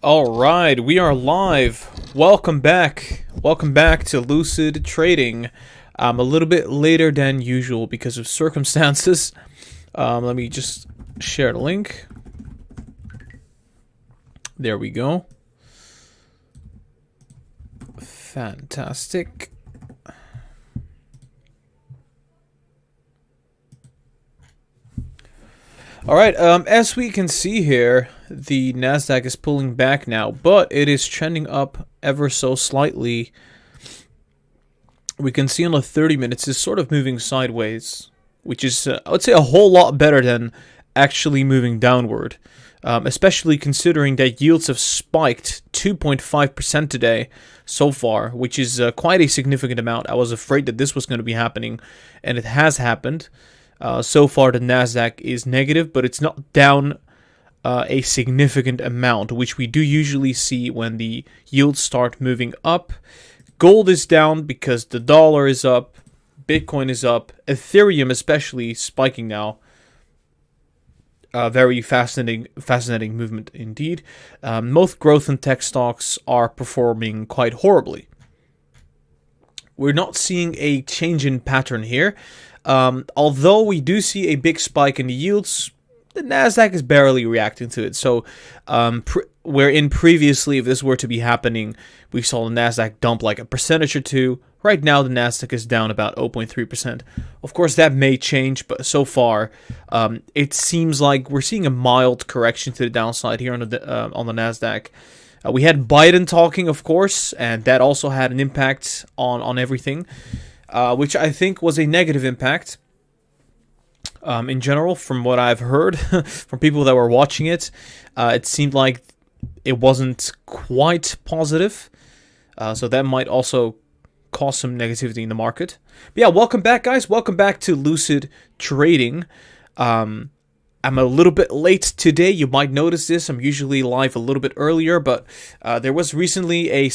All right, we are live. Welcome back. Welcome back to Lucid Trading. A little bit later than usual because of circumstances. Let me just share the link. There we go. Fantastic. All right, as we can see here, the Nasdaq is pulling back now, but it is trending up ever so slightly. We can see on the 30 minutes it's sort of moving sideways, which is, I would say, a whole lot better than actually moving downward, especially considering that yields have spiked 2.5% today so far, which is quite a significant amount. I was afraid that this was going to be happening, and it has happened. So far, the Nasdaq is negative, but it's not down a significant amount, which we do usually see when the yields start moving up. Gold is down because the dollar is up, Bitcoin is up, Ethereum especially spiking now. Very fascinating movement indeed. Most growth and tech stocks are performing quite horribly. We're not seeing a change in pattern here. Although we do see a big spike in the yields, the Nasdaq is barely reacting to it. So, wherein previously, if this were to be happening, we saw the Nasdaq dump like a percentage or two. Right now, the Nasdaq is down about 0.3%. Of course, that may change, but so far, it seems like we're seeing a mild correction to the downside here on the Nasdaq. We had Biden talking, of course, and that also had an impact on everything. Which I think was a negative impact in general, from what I've heard from people that were watching it. It seemed like it wasn't quite positive, so that might also cause some negativity in the market. But yeah, welcome back, guys. Welcome back to Lucid Trading. I'm a little bit late today. You might notice this. I'm usually live a little bit earlier, but there was recently a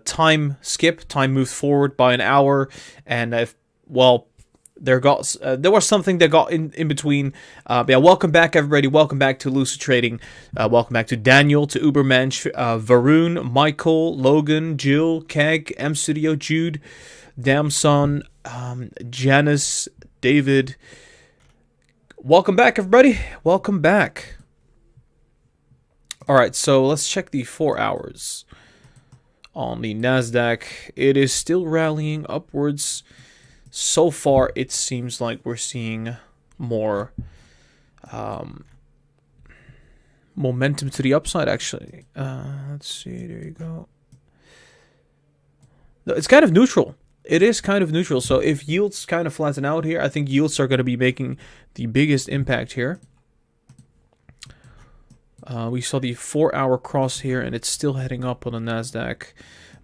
time skip. Time moved forward by an hour, and there was something that got in between. Yeah, welcome back, everybody. Welcome back to Lucid Trading. Welcome back to Daniel, to Ubermensch, Varun, Michael, Logan, Jill, Keg, M Studio, Jude, Damson, Janice, David. Welcome back, everybody. Welcome back. All right, so let's check the 4 hours on the Nasdaq. It is still rallying upwards. So far, it seems like we're seeing more momentum to the upside, actually. Let's see. There you go. No, it's kind of neutral. It is kind of neutral. So if yields kind of flatten out here, I think yields are going to be making the biggest impact here. We saw the 4 hour cross here, and it's still heading up on the Nasdaq.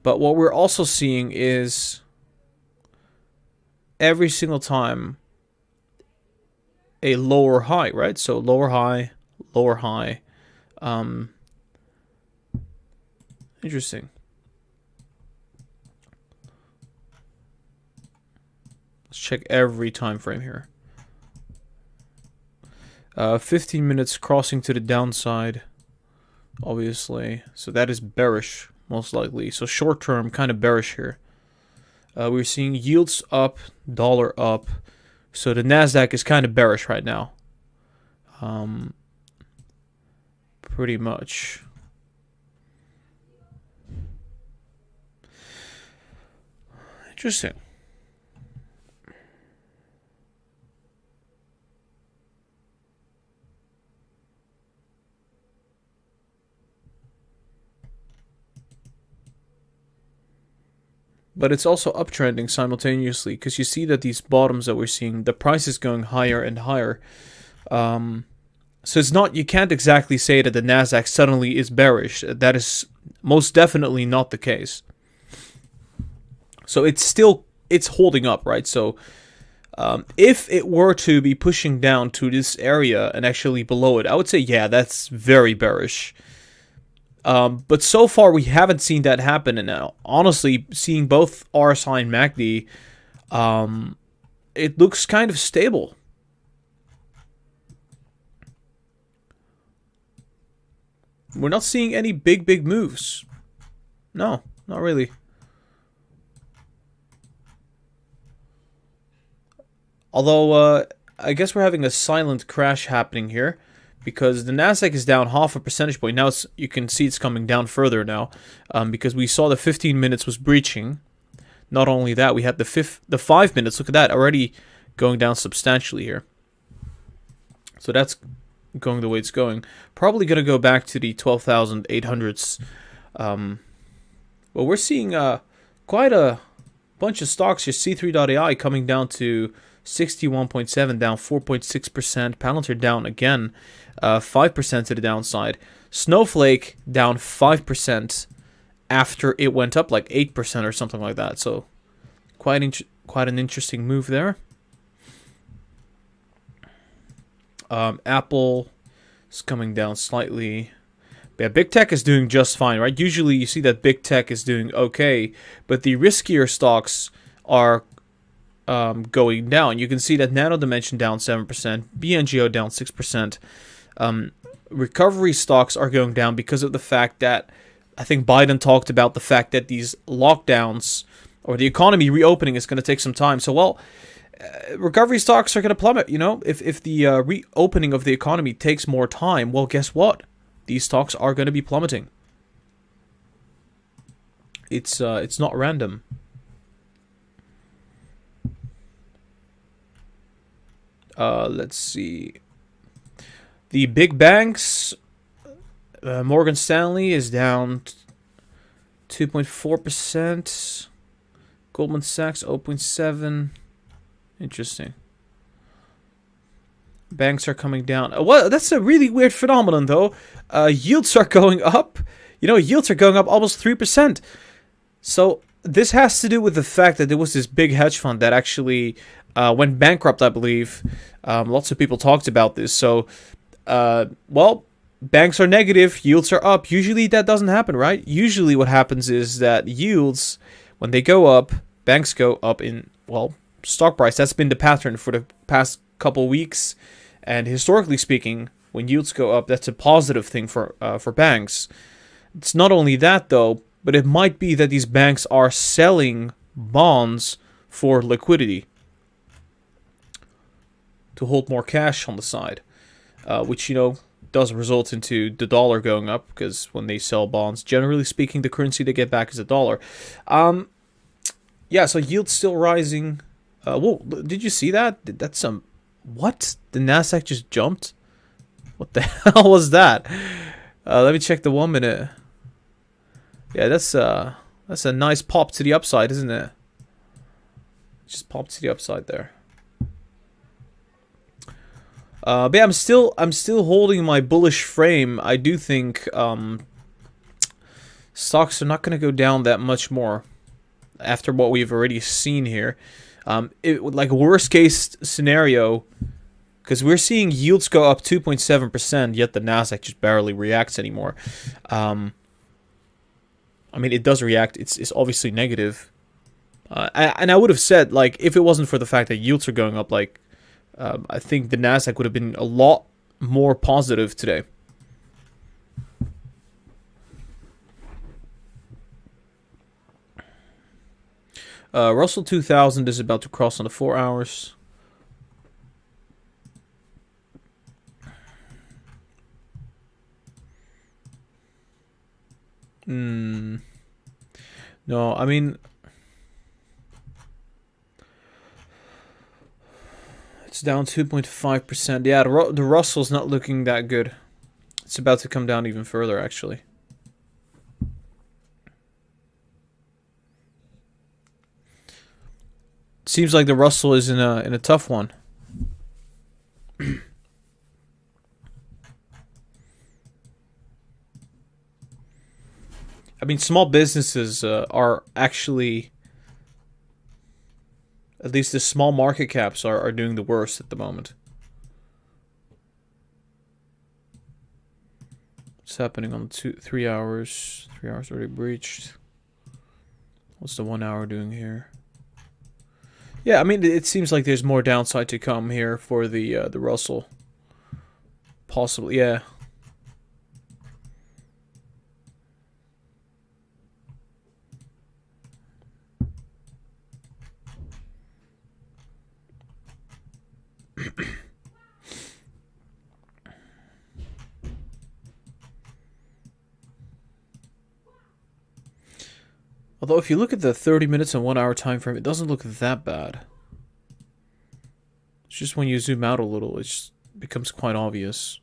But what we're also seeing is every single time a lower high, right? So lower high, lower high. Interesting. Let's check every time frame here. 15 minutes crossing to the downside, obviously. So that is bearish, most likely. So short term, kind of bearish here. We're seeing yields up, dollar up. So the Nasdaq is kind of bearish right now. Pretty much. Interesting. But it's also uptrending simultaneously, because you see that these bottoms that we're seeing, the price is going higher and higher. So it's not, you can't exactly say that the Nasdaq suddenly is bearish. That is most definitely not the case. So it's holding up, right? So if it were to be pushing down to this area and actually below it, I would say, yeah, that's very bearish. But so far we haven't seen that happen, and now honestly, seeing both RSI and MACD, it looks kind of stable. we're not seeing any big moves. No, not really. Although, I guess we're having a silent crash happening here, because the Nasdaq is down half a percentage point. Now you can see it's coming down further now, because we saw the 15 minutes was breaching. Not only that, we had the 5 minutes. Look at that, already going down substantially here. So that's going the way it's going. Probably going to go back to the 12,800s. Well, we're seeing quite a bunch of stocks here. C3.ai coming down to 61.7, down 4.6%. Palantir down again, 5% to the downside. Snowflake down 5% after it went up like 8% or something like that. So quite an interesting move there. Apple is coming down slightly. But yeah, big tech is doing just fine, right? Usually you see that big tech is doing okay, but the riskier stocks are going down. You can see that Nano Dimension down 7%, BNGO down 6%. Recovery stocks are going down because of the fact that I think Biden talked about the fact that these lockdowns or the economy reopening is going to take some time. So, well, recovery stocks are going to plummet. You know, if the reopening of the economy takes more time, well, guess what? These stocks are going to be plummeting. It's not random. Let's see. The big banks, Morgan Stanley is down 2.4%. Goldman Sachs 0.7%. Interesting. Banks are coming down. Well, that's a really weird phenomenon, though. Yields are going up. You know, yields are going up almost 3%. So this has to do with the fact that there was this big hedge fund that actually went bankrupt, I believe. Lots of people talked about this. So, well, banks are negative, yields are up. Usually that doesn't happen, right? Usually what happens is that yields, when they go up, banks go up in, well, stock price. That's been the pattern for the past couple weeks. And historically speaking, when yields go up, that's a positive thing for banks. It's not only that, though, but it might be that these banks are selling bonds for liquidity to hold more cash on the side, which, you know, does result into the dollar going up, because when they sell bonds, generally speaking, the currency they get back is the dollar. Yeah, so yield's still rising. Whoa, did you see that? That's some... What? The Nasdaq just jumped? What the hell was that? Let me check the 1 minute. Yeah, that's a nice pop to the upside, isn't it? Just popped to the upside there. But yeah, I'm still holding my bullish frame. I do think stocks are not going to go down that much more after what we've already seen here. Like a worst case scenario, because we're seeing yields go up 2.7%, yet the Nasdaq just barely reacts anymore. I mean, it does react. It's obviously negative. And I would have said, like, if it wasn't for the fact that yields are going up, like, I think the Nasdaq would have been a lot more positive today. Russell 2000 is about to cross on the 4 hours. No, I mean, it's down 2.5%. Yeah, the Russell's not looking that good. It's about to come down even further, actually. Seems like the Russell is in a tough one. I mean, small businesses are actually, at least the small market caps are doing the worst at the moment. What's happening on the 3 hours? 3 hours already breached. What's the 1 hour doing here? Yeah, I mean, it seems like there's more downside to come here for the Russell. Possibly, yeah. Although if you look at the 30 minutes and 1 hour time frame, it doesn't look that bad. It's just when you zoom out a little, it just becomes quite obvious.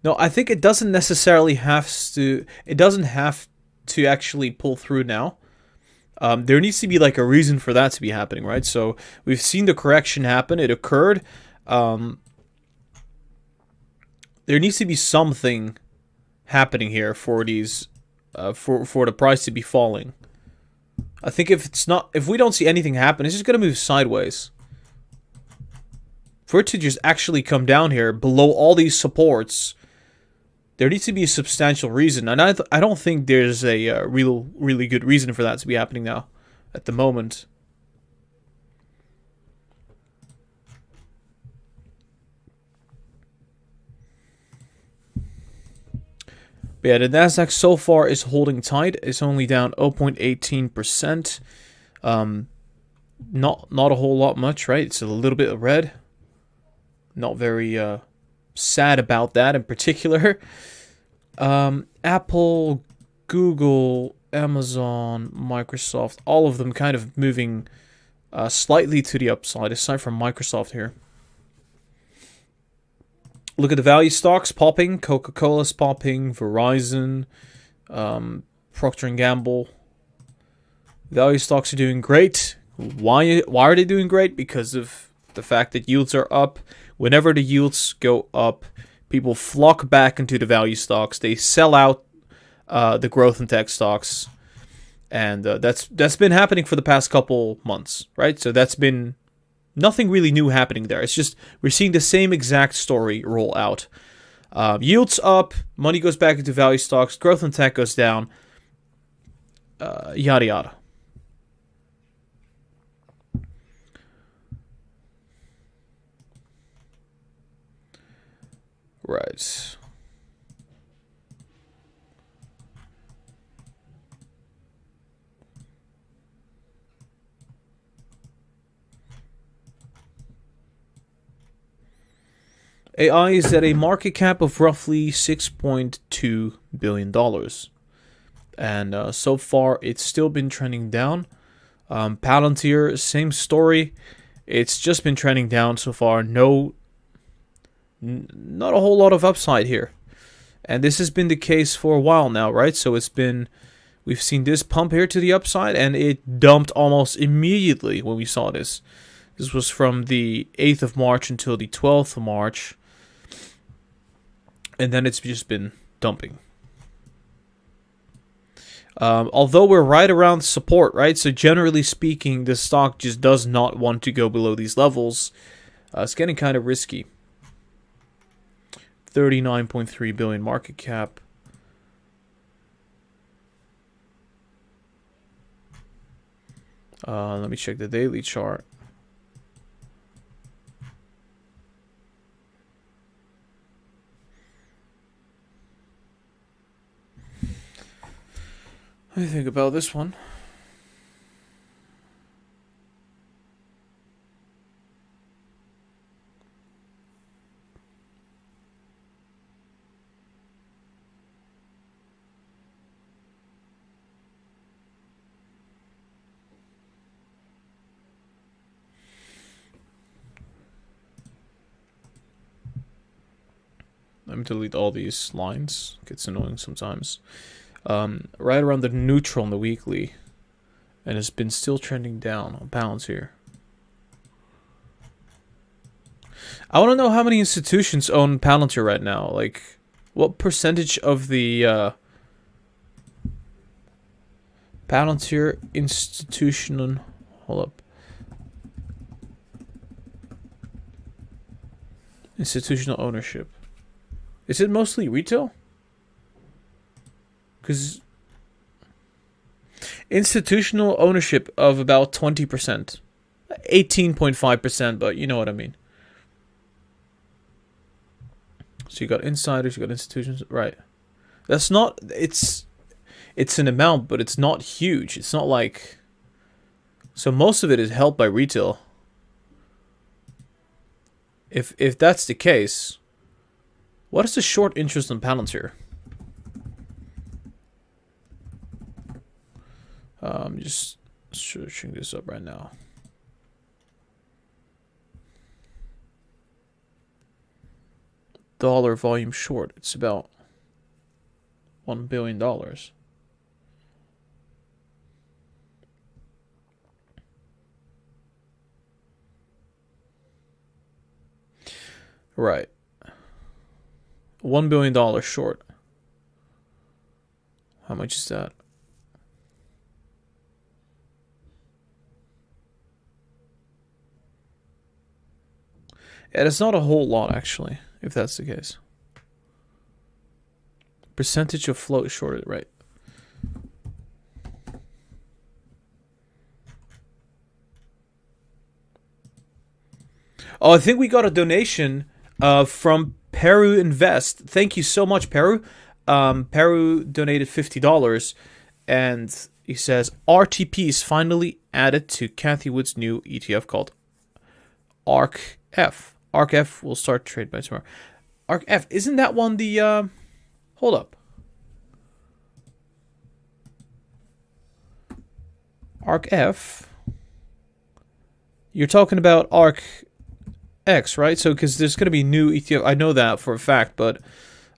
No, I think it doesn't necessarily have to. It doesn't have to actually pull through now. There needs to be like a reason for that to be happening, right? So we've seen the correction happen. It occurred. There needs to be something happening here for these, for the price to be falling. I think if we don't see anything happen, it's just gonna move sideways. For it to just actually come down here below all these supports, there needs to be a substantial reason, and I don't think there's a really good reason for that to be happening now, at the moment. But yeah, the Nasdaq so far is holding tight. It's only down 0.18%. Not a whole lot much, right? It's a little bit of red. Not very sad about that in particular. Apple, Google, Amazon, Microsoft, all of them kind of moving slightly to the upside, aside from Microsoft here. Look at the value stocks popping. Coca-Cola's popping. Verizon, Procter & Gamble. Value stocks are doing great. Why are they doing great? Because of the fact that yields are up. Whenever the yields go up, people flock back into the value stocks. They sell out the growth and tech stocks, and that's been happening for the past couple months, right? So that's been nothing really new happening there. It's just we're seeing the same exact story roll out. Yields up, money goes back into value stocks, growth and tech goes down, yada yada. Right. AI is at a market cap of roughly $6.2 billion. And so far, it's still been trending down. Palantir, same story. It's just been trending down so far. Not a whole lot of upside here. And this has been the case for a while now, right? So we've seen this pump here to the upside, and it dumped almost immediately when we saw this. This was from the 8th of March until the 12th of March. And then it's just been dumping. Although we're right around support, right? So generally speaking, the stock just does not want to go below these levels. It's getting kind of risky. 39.3 billion market cap. Let me check the daily chart. What do you think about this one? Let me delete all these lines. It gets annoying sometimes. Right around the neutral on the weekly, and it's been still trending down on Palantir. I want to know how many institutions own Palantir right now. Like, what percentage of the Palantir institutional... Hold up. Institutional ownership. Is it mostly retail? Because institutional ownership of about 20%. 18.5%, but you know what I mean. So you got insiders, you got institutions, right. That's not, it's It's an amount, but it's not huge. It's not like... So most of it is held by retail. If that's the case, what is the short interest on Palantir? I'm just searching this up right now. Dollar volume short. It's about $1 billion. Right. $1 billion short. How much is that? Yeah, it's not a whole lot, actually, if that's the case. Percentage of float shorted, right? Oh, I think we got a donation from Peru Invest. Thank you so much, Peru. Peru donated $50, and he says, RTP is finally added to Cathy Wood's new ETF called ARC-F. ARC-F will start trade by tomorrow. ARC-F, isn't that one the... hold up. ARC-F? You're talking about ARC-X, right? So, because there's going to be new ETF. I know that for a fact, but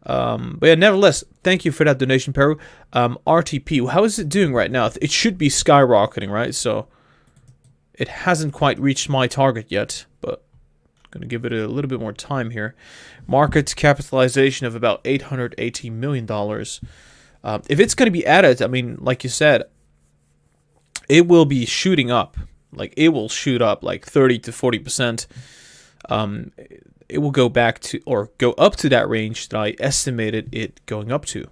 yeah, nevertheless, thank you for that donation, Peru. RTP, how is it doing right now? It should be skyrocketing, right? So, it hasn't quite reached my target yet, but going to give it a little bit more time here. Market capitalization of about $880 million. If it's going to be added, I mean, like you said, it will be shooting up. Like, it will shoot up like 30 to 40%. It will go back to, or go up to that range that I estimated it going up to.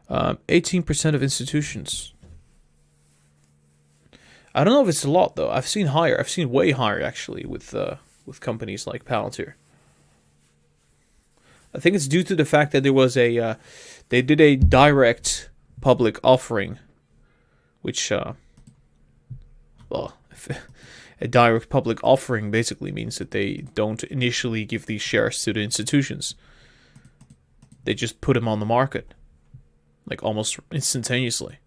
Um, 18% of institutions. I don't know if it's a lot though. I've seen higher. I've seen way higher actually with companies like Palantir. I think it's due to the fact that there was a they did a direct public offering, which well, a direct public offering basically means that they don't initially give these shares to the institutions. They just put them on the market, like almost instantaneously.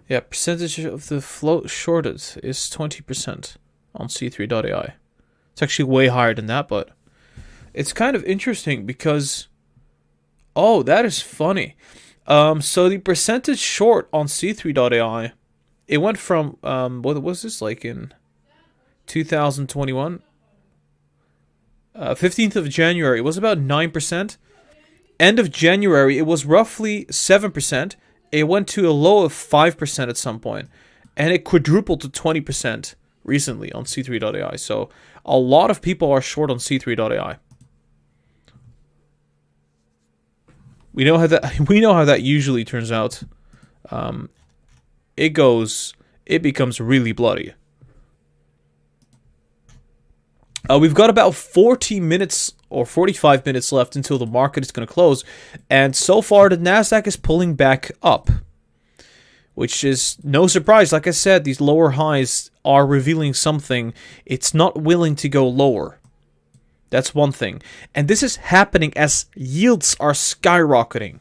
Yeah, percentage of the float shorted is 20% on C3.ai. It's actually way higher than that, but it's kind of interesting because... Oh, that is funny. So the percentage short on C3.ai, it went from... what was this, like in 2021? 15th of January, it was about 9%. End of January, it was roughly 7%. It went to a low of 5% at some point, and it quadrupled to 20% recently on C3.ai. So a lot of people are short on C3.ai. We know how that usually turns out. It becomes really bloody. We've got about 40 minutes or 45 minutes left until the market is going to close. And so far, the Nasdaq is pulling back up, which is no surprise. Like I said, these lower highs are revealing something. It's not willing to go lower. That's one thing. And this is happening as yields are skyrocketing.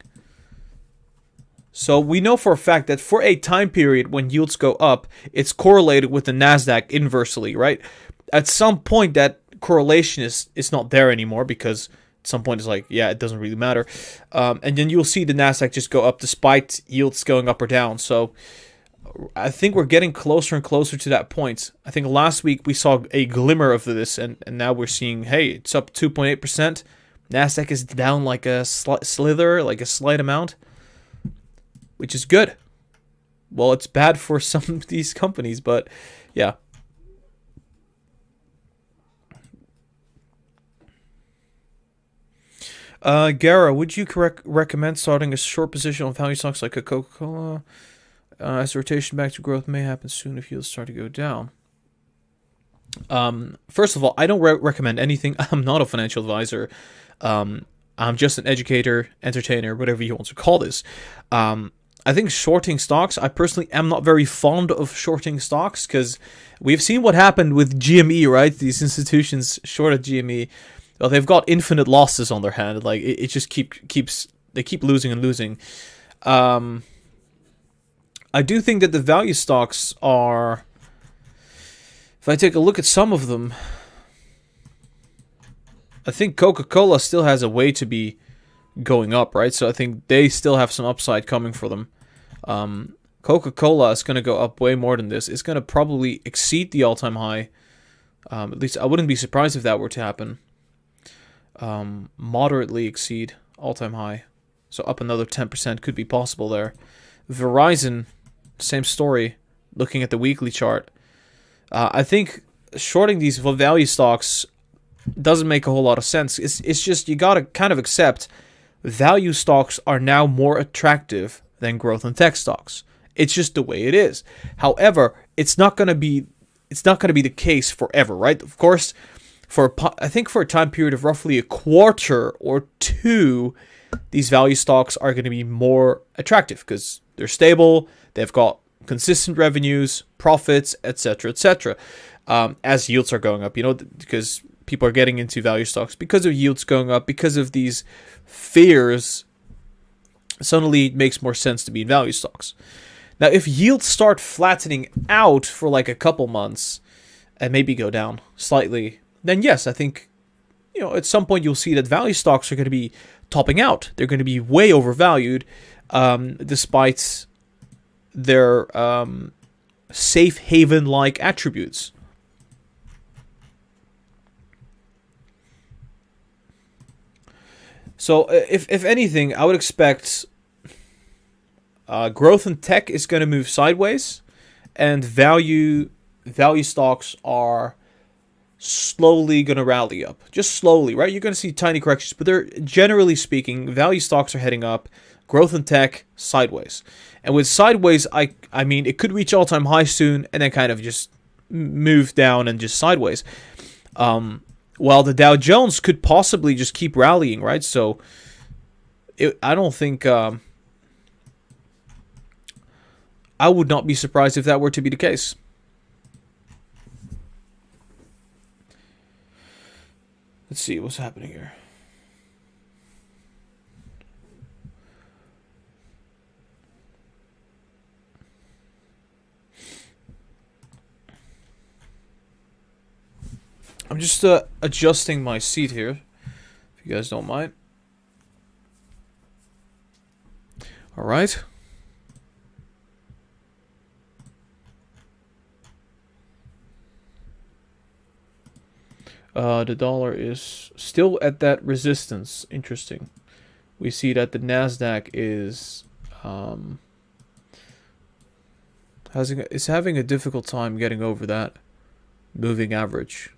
So we know for a fact that for a time period when yields go up, it's correlated with the Nasdaq inversely, right? At some point, that correlation is not there anymore, because at some point it's like, yeah, it doesn't really matter. And then you'll see the Nasdaq just go up despite yields going up or down. So I think we're getting closer and closer to that point. I think last week we saw a glimmer of this, and now we're seeing, hey, it's up 2.8%. Nasdaq is down like a slither, like a slight amount, which is good. Well, it's bad for some of these companies, but yeah. Gara, would you recommend starting a short position on value stocks like a Coca-Cola? As the rotation back to growth may happen soon if yields start to go down. First of all, I don't recommend anything. I'm not a financial advisor. I'm just an educator, entertainer, whatever you want to call this. I think shorting stocks, I personally am not very fond of shorting stocks because we've seen what happened with GME, right? These institutions shorted GME. Well, they've got infinite losses on their hand. Like it just they keep losing and losing. I do think that the value stocks are, if I take a look at some of them, I think Coca-Cola still has a way to be going up, right? So I think they still have some upside coming for them. Coca-Cola is going to go up way more than this. It's going to probably exceed the all-time high. At least I wouldn't be surprised if that were to happen. Moderately exceed all-time high. So up another 10% could be possible there. Verizon, same story. Looking at the weekly chart. I think shorting these value stocks doesn't make a whole lot of sense. It's just you got to kind of accept value stocks are now more attractive than growth and tech stocks. It's just the way it is. However, it's not going to be the case forever, right? Of course, I think for a time period of roughly a quarter or two, these value stocks are going to be more attractive because they're stable, they've got consistent revenues, profits, etc., etc. As yields are going up, because people are getting into value stocks because of yields going up, because of these fears. Suddenly, it makes more sense to be in value stocks. Now, if yields start flattening out for like a couple months and maybe go down slightly, then yes, I think, at some point you'll see that value stocks are going to be topping out. They're going to be way overvalued, despite their safe haven-like attributes. So, if anything, I would expect growth in tech is going to move sideways, and value stocks are slowly going to rally up. Just slowly, right? You're going to see tiny corrections, but they're, generally speaking, value stocks are heading up, growth in tech sideways. And with sideways, I mean it could reach all-time high soon and then kind of just move down and just sideways. While the Dow Jones could possibly just keep rallying, right? So I don't think I would not be surprised if that were to be the case. Let's see what's happening here. I'm just adjusting my seat here, if you guys don't mind. All right. The dollar is still at that resistance. Interesting. We see that the Nasdaq is having a difficult time getting over that moving average.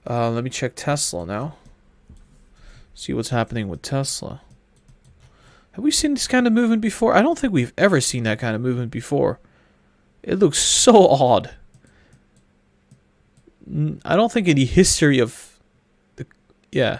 Let me check Tesla now. See what's happening with Tesla. Have we seen this kind of movement before? I don't think we've ever seen that kind of movement before. It looks so odd. I don't think in the history of the... Yeah.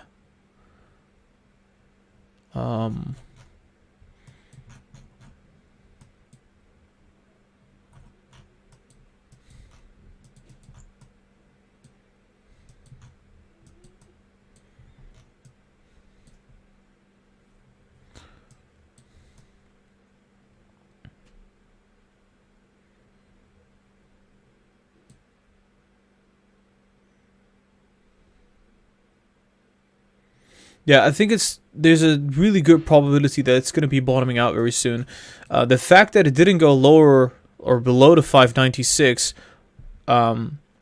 Yeah, I think there's a really good probability that it's going to be bottoming out very soon. The fact that it didn't go lower or below the 596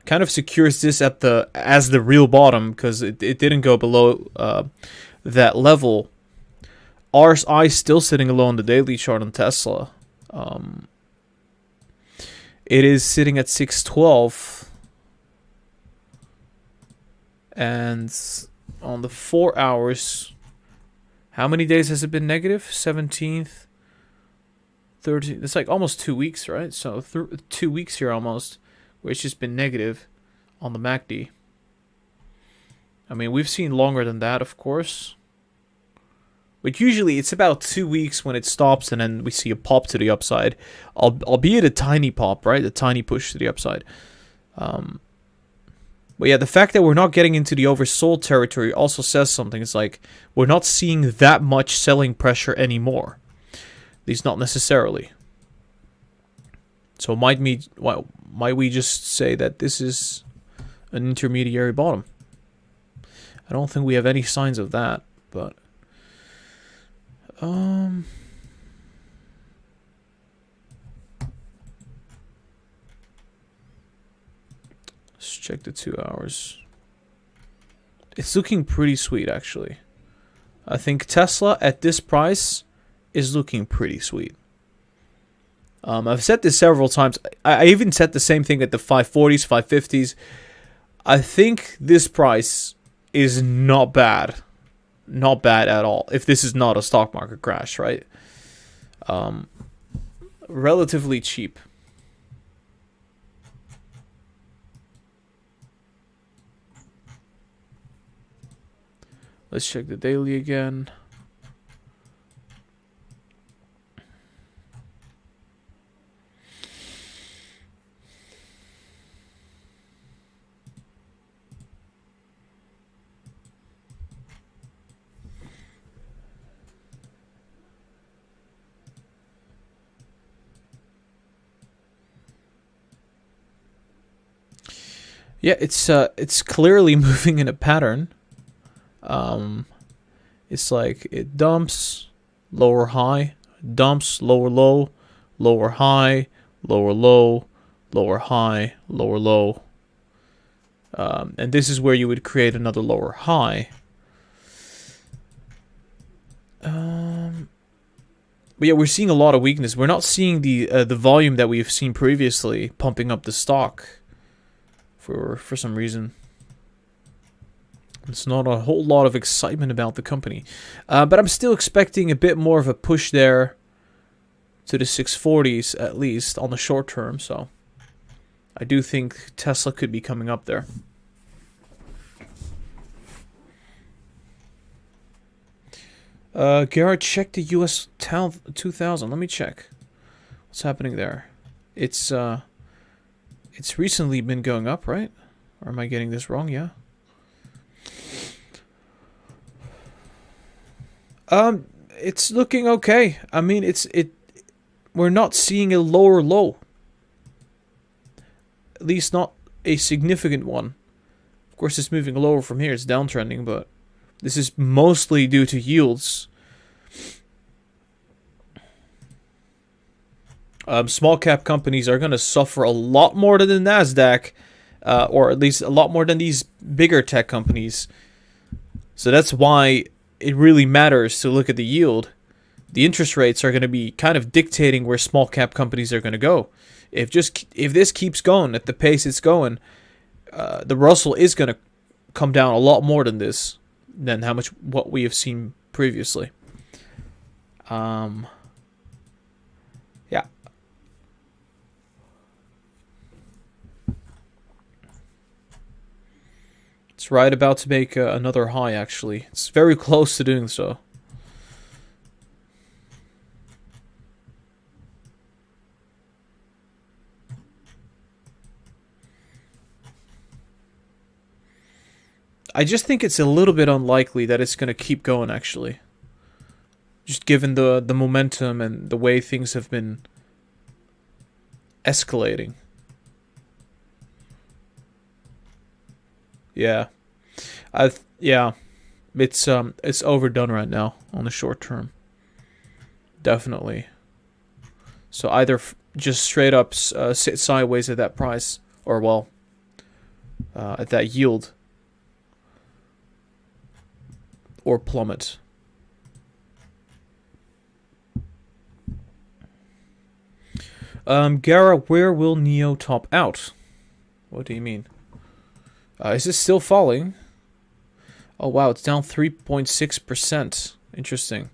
kind of secures this at as the real bottom, because it didn't go below that level. RSI still sitting low on the daily chart on Tesla. It is sitting at 612, and on the 4 hours, how many days has it been negative? 17th, 13th. It's like almost 2 weeks, right? So 2 weeks here almost, where it's just been negative on the MACD. I mean, we've seen longer than that, of course. But usually it's about 2 weeks when it stops, and then we see a pop to the upside. Albeit a tiny pop, right? A tiny push to the upside. But yeah, the fact that we're not getting into the oversold territory also says something. It's like we're not seeing that much selling pressure anymore. At least not necessarily. So might we just say that this is an intermediary bottom? I don't think we have any signs of that, but let's check the 2 hours. It's looking pretty sweet, actually. I think Tesla at this price is looking pretty sweet. I've said this several times. I even said the same thing at the 540s, 550s. I think this price is not bad. Not bad at all. If this is not a stock market crash, right? Relatively cheap. Let's check the daily again. Yeah, it's clearly moving in a pattern. It's like it dumps, lower high, dumps, lower low, lower high, lower low, lower high, lower low. And this is where you would create another lower high. But yeah, we're seeing a lot of weakness. We're not seeing the volume that we've seen previously pumping up the stock for some reason. It's not a whole lot of excitement about the company. But I'm still expecting a bit more of a push there to the 640s, at least, on the short term. So I do think Tesla could be coming up there. Gara, check the US 2000. Let me check. What's happening there? It's recently been going up, right? Or am I getting this wrong? Yeah. It's looking okay. I mean, we're not seeing a lower low. At least not a significant one. Of course, it's moving lower from here. It's downtrending, but this is mostly due to yields. Small cap companies are going to suffer a lot more than the Nasdaq, or at least a lot more than these bigger tech companies. So that's why it really matters to look at the yield. The interest rates are going to be kind of dictating where small cap companies are going to go. If this keeps going at the pace it's going, the Russell is going to come down a lot more than this, than what we have seen previously. Yeah. It's right about to make another high, actually. It's very close to doing so. I just think it's a little bit unlikely that it's going to keep going, actually. Just given the momentum and the way things have been escalating. Yeah. It's overdone right now on the short term. Definitely. So either just straight up sit sideways at that price, or well, at that yield or plummet. Gara, where will Neo top out? What do you mean? Is this still falling? Oh wow, it's down 3.6%. Interesting.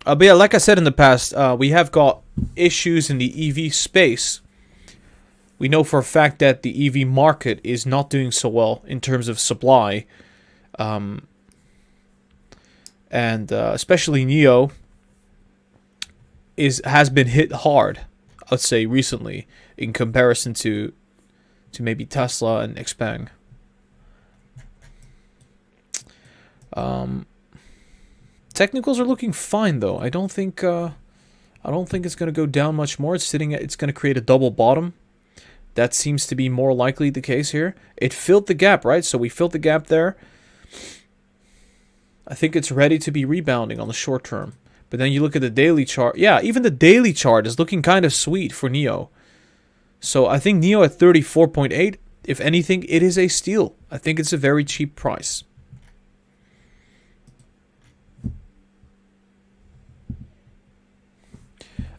But yeah, like I said in the past, we have got issues in the EV space. We know for a fact that the EV market is not doing so well in terms of supply. And especially Neo has been hit hard, I'd say, recently in comparison to maybe Tesla and Xpeng. Technicals are looking fine though. I don't think it's going to go down much more. It's going to create a double bottom. That seems to be more likely the case here. It filled the gap, right? So we filled the gap there. I think it's ready to be rebounding on the short term. But then you look at the daily chart. Yeah, even the daily chart is looking kind of sweet for Neo. So I think Neo at 34.8, if anything, it is a steal. I think it's a very cheap price.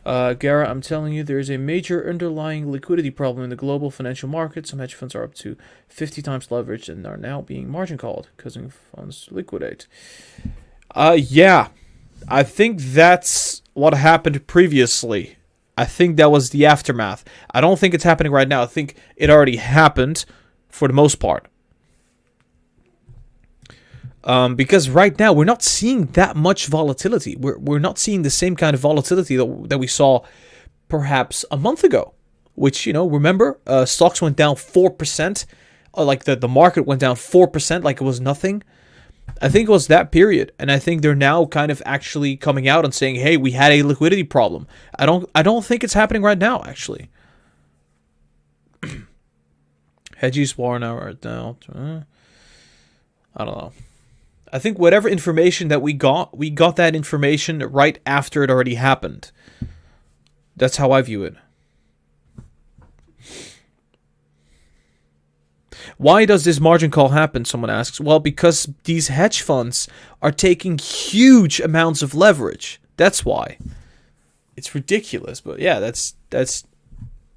Gara, I'm telling you, there is a major underlying liquidity problem in the global financial market. Some hedge funds are up to 50 times leverage and are now being margin called, causing funds to liquidate. Yeah, I think that's what happened previously. I think that was the aftermath. I don't think it's happening right now. I think it already happened for the most part. Because right now we're not seeing that much volatility. We're not seeing the same kind of volatility that we saw perhaps a month ago. Which, you know, remember, stocks went down 4%. Or like the market went down 4% like it was nothing. I think it was that period. And I think they're now kind of actually coming out and saying, hey, we had a liquidity problem. I don't think it's happening right now, actually. Hedgies war now right now. I don't know. I think whatever information that we got that information right after it already happened. That's how I view it. Why does this margin call happen, someone asks? Well, because these hedge funds are taking huge amounts of leverage. That's why. It's ridiculous, but yeah, that's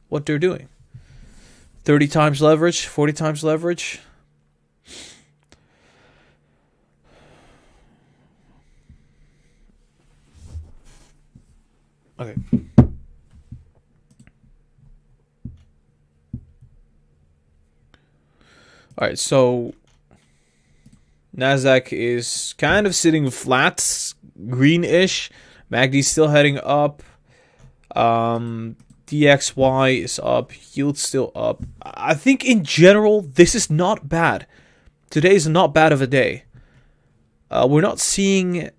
what they're doing. 30 times leverage, 40 times leverage. Okay. All right, so Nasdaq is kind of sitting flat, greenish. MACD's still heading up. DXY is up. Yield's still up. I think in general, this is not bad. Today is not bad of a day. We're not seeing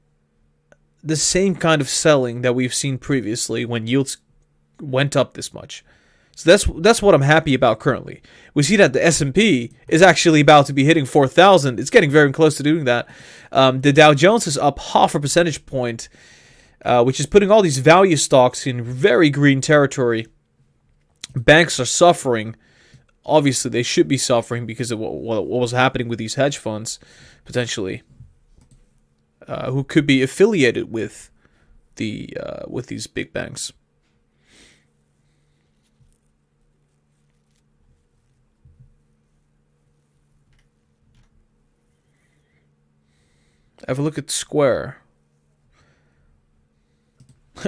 the same kind of selling that we've seen previously when yields went up this much. So that's what I'm happy about currently. We see that the S&P is actually about to be hitting 4,000. It's getting very close to doing that. The Dow Jones is up 0.5 percentage point, which is putting all these value stocks in very green territory. Banks are suffering. Obviously, they should be suffering because of what was happening with these hedge funds, potentially, who could be affiliated with these big banks. Have a look at Square.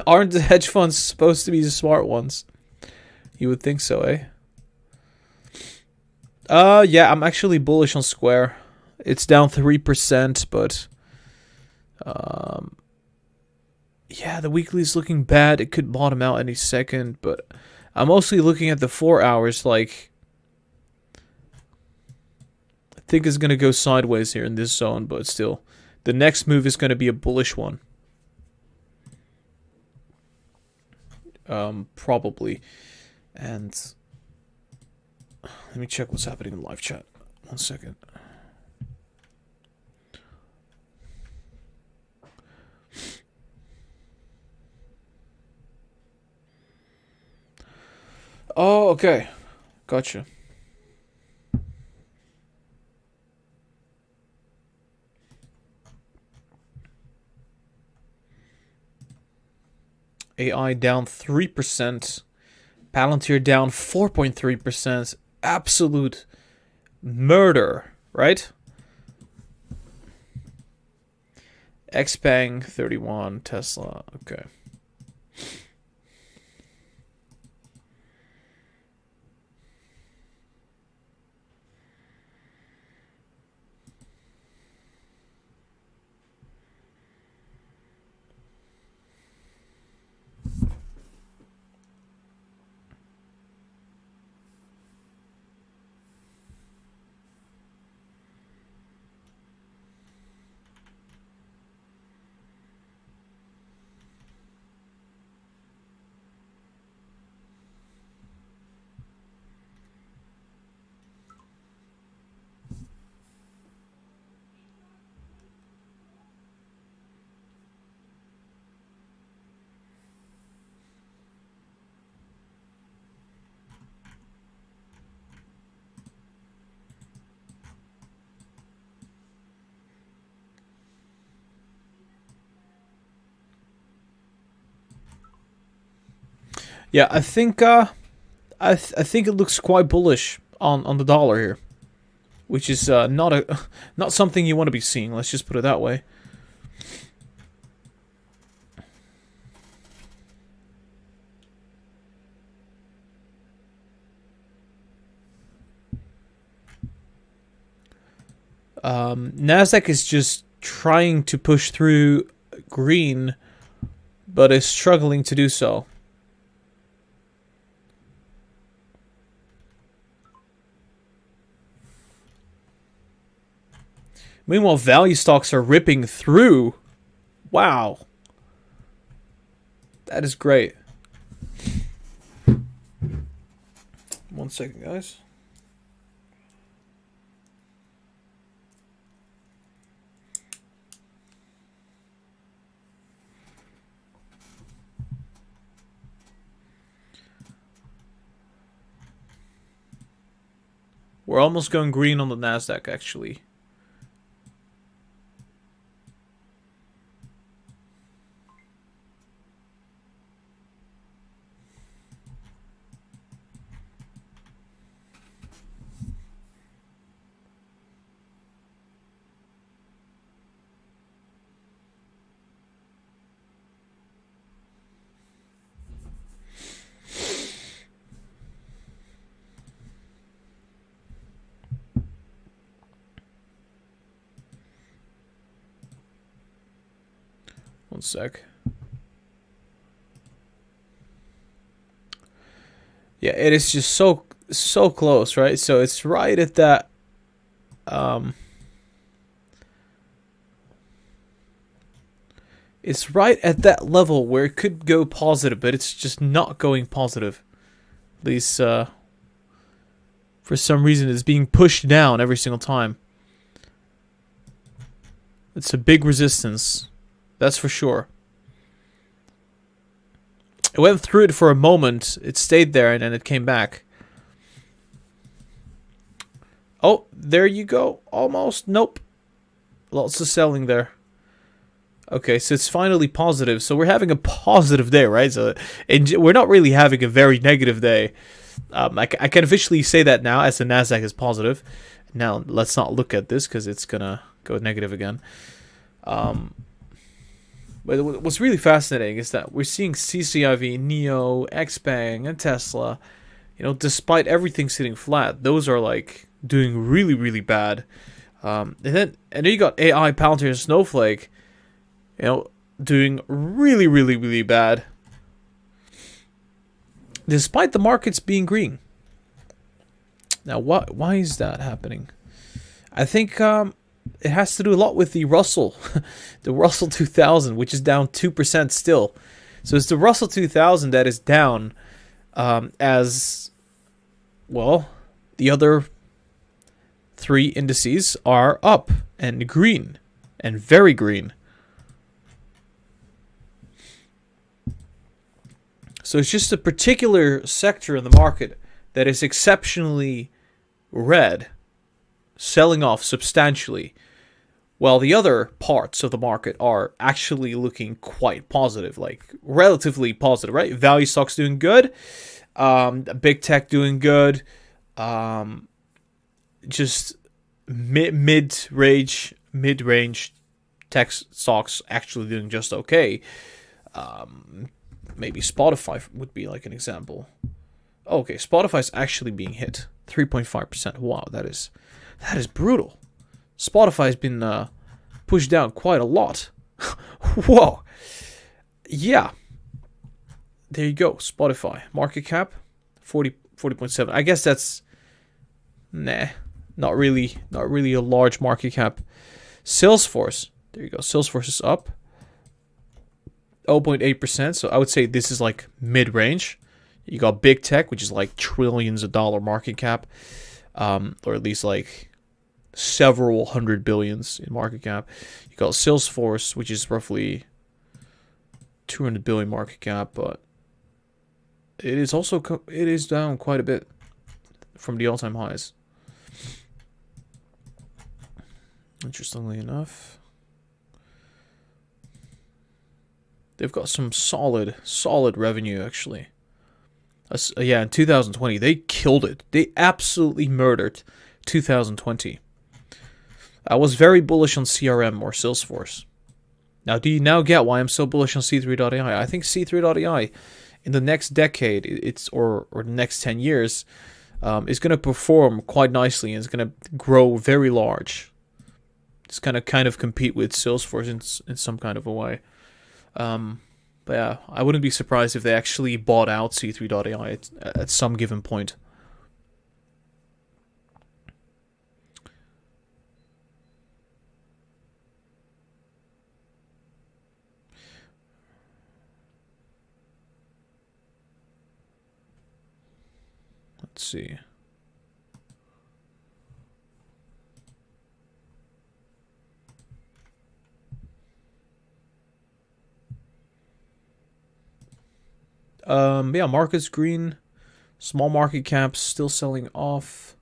Aren't the hedge funds supposed to be the smart ones? You would think so, eh? Yeah, I'm actually bullish on Square. It's down 3%, but yeah, the weekly is looking bad. It could bottom out any second, but I'm mostly looking at the 4 hours. Like, I think it's gonna go sideways here in this zone, but still, the next move is gonna be a bullish one. Probably. And let me check what's happening in live chat. 1 second. Oh, okay. Gotcha. AI down 3%. Palantir down 4.3%. Absolute murder, right? Xpeng 31, Tesla. Okay. Yeah, I think I think it looks quite bullish on the dollar here, which is not something you want to be seeing. Let's just put it that way. Nasdaq is just trying to push through green, but is struggling to do so. Meanwhile, value stocks are ripping through. Wow. That is great. 1 second, guys. We're almost going green on the Nasdaq, actually. One sec. Yeah, it is just so close, right? So it's right at that it's right at that level where it could go positive, but it's just not going positive. At least for some reason it's being pushed down every single time. It's a big resistance. That's for sure. It went through it for a moment. It stayed there and then it came back. Oh, there you go. Almost. Nope. Lots of selling there. Okay, so it's finally positive. So we're having a positive day, right? So we're not really having a very negative day. I can officially say that now as the Nasdaq is positive. Now, let's not look at this because it's going to go negative again. But what's really fascinating is that we're seeing CCIV, Neo, Xpeng, and Tesla, you know, despite everything sitting flat, those are like doing really, really bad. And then you got AI, Palantir, and Snowflake, you know, doing really, really, really bad, despite the markets being green. Now, why is that happening? I think it has to do a lot with the Russell, the Russell 2000, which is down 2% still. So it's the Russell 2000 that is down, as well. The other three indices are up and green, and very green. So it's just a particular sector in the market that is exceptionally red, selling off substantially, while the other parts of the market are actually looking quite positive, like relatively positive, right? Value stocks doing good, big tech doing good, just mid-range tech stocks actually doing just okay. Maybe Spotify would be like an example. Okay, Spotify's actually being hit 3.5%. Wow, that is brutal. Spotify's been pushed down quite a lot. Whoa. Yeah. There you go. Spotify market cap 40.7. I guess that's not really a large market cap. Salesforce. There you go. Salesforce is up 0.8%. So I would say this is like mid-range. You got big tech, which is like trillions of dollar market cap, or at least like several hundred billions in market cap. You got Salesforce, which is roughly 200 billion market cap, but it is down quite a bit from the all-time highs. Interestingly enough, they've got some solid revenue actually. Yeah, in 2020 they killed it. They absolutely murdered 2020. I was very bullish on CRM or Salesforce. Now, do you now get why I'm so bullish on C3.ai? I think C3.ai in the next decade, or the next 10 years, is going to perform quite nicely and is going to grow very large. It's going to kind of compete with Salesforce in some kind of a way. But yeah, I wouldn't be surprised if they actually bought out C3.ai at some given point. Let's see. Yeah, market's green. Small market caps still selling off.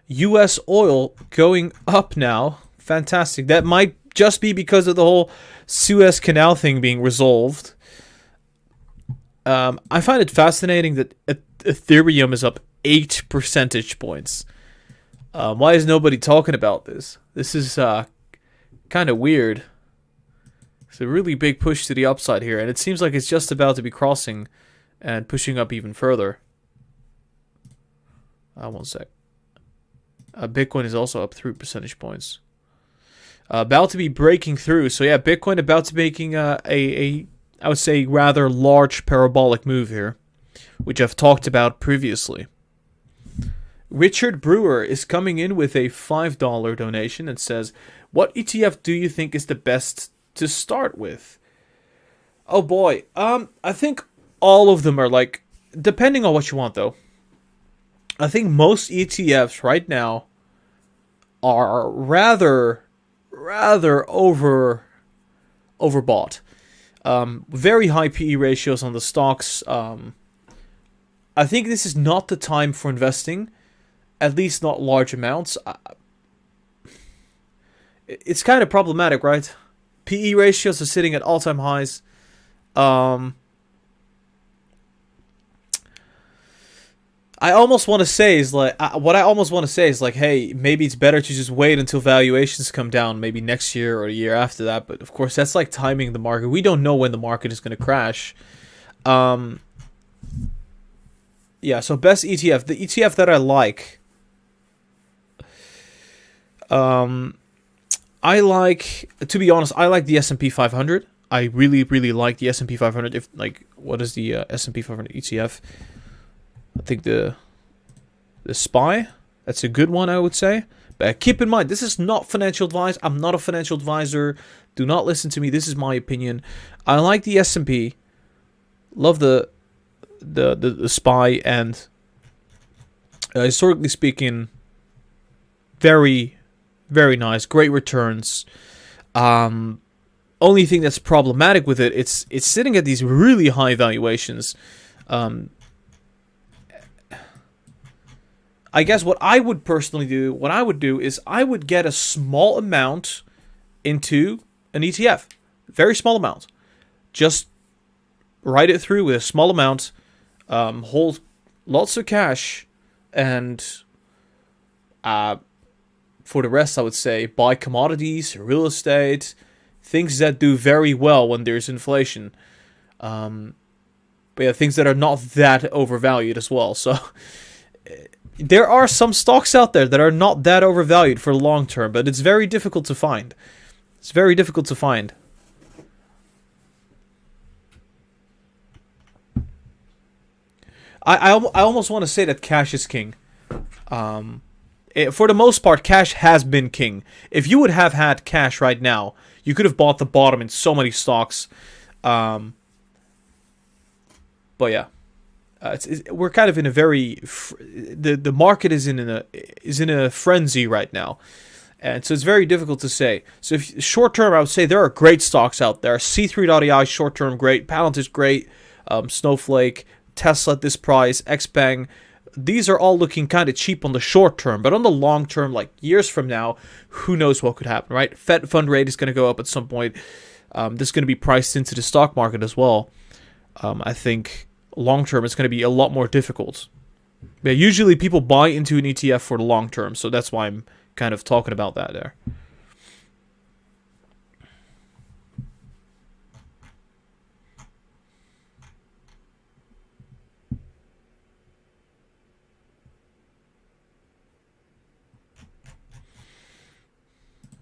U.S. oil going up now. Fantastic. That might just be because of the whole Suez Canal thing being resolved. I find it fascinating that Ethereum is up 8 percentage points. Why is nobody talking about this? This is kind of weird. It's a really big push to the upside here, and it seems like it's just about to be crossing and pushing up even further. One sec. Bitcoin is also up 3 percentage points. About to be breaking through. So yeah, Bitcoin about to making a I would say rather large parabolic move here, which I've talked about previously. Richard Brewer is coming in with a $5 donation and says, "What ETF do you think is the best to start with?" Oh boy, I think all of them are like, depending on what you want though. I think most ETFs right now are rather overbought. Very high PE ratios on the stocks. I think this is not the time for investing, at least not large amounts. It's kind of problematic, right? PE ratios are sitting at all-time highs. I almost want to say is like, hey, maybe it's better to just wait until valuations come down, maybe next year or the year after that. But of course, that's like timing the market. We don't know when the market is going to crash. Yeah. So best ETF, the ETF that I like. To be honest, I like the S&P 500. I really like the S&P 500. What is the S&P 500 ETF? I think the SPY, that's a good one, I would say. But keep in mind, this is not financial advice. I'm not a financial advisor. Do not listen to me. This is my opinion. I like the S&P. Love the SPY, and historically speaking, very, very nice. Great returns. Only thing that's problematic with it, it's sitting at these really high valuations. I guess what I would do is I would get a small amount into an ETF. Very small amount. Just ride it through with a small amount. Hold lots of cash. And for the rest, I would say buy commodities, real estate, things that do very well when there's inflation. But yeah, things that are not that overvalued as well. So there are some stocks out there that are not that overvalued for the long term, but it's very difficult to find. It's very difficult to find. I almost want to say that cash is king. For the most part, cash has been king. If you would have had cash right now, you could have bought the bottom in so many stocks. But yeah, we're kind of in a very the market is in a frenzy right now, and so it's very difficult to say. So if short term, I would say there are great stocks out there. C3.ai short term great, Palantir's great, Snowflake, Tesla at this price, Xpeng. These are all looking kind of cheap on the short term, but on the long term, like years from now, who knows what could happen, right? Fed fund rate is going to go up at some point. This is going to be priced into the stock market as well. I think long term it's going to be a lot more difficult. But usually people buy into an ETF for the long term, so that's why I'm kind of talking about that there.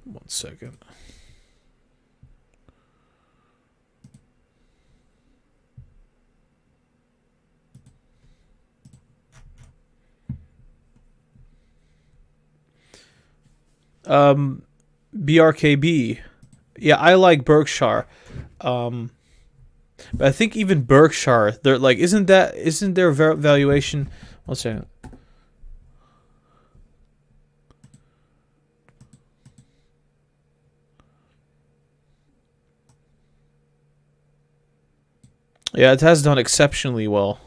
One second. BRKB. Yeah, I like Berkshire. But I think even Berkshire, they're like, isn't their valuation? One second. Yeah, it has done exceptionally well.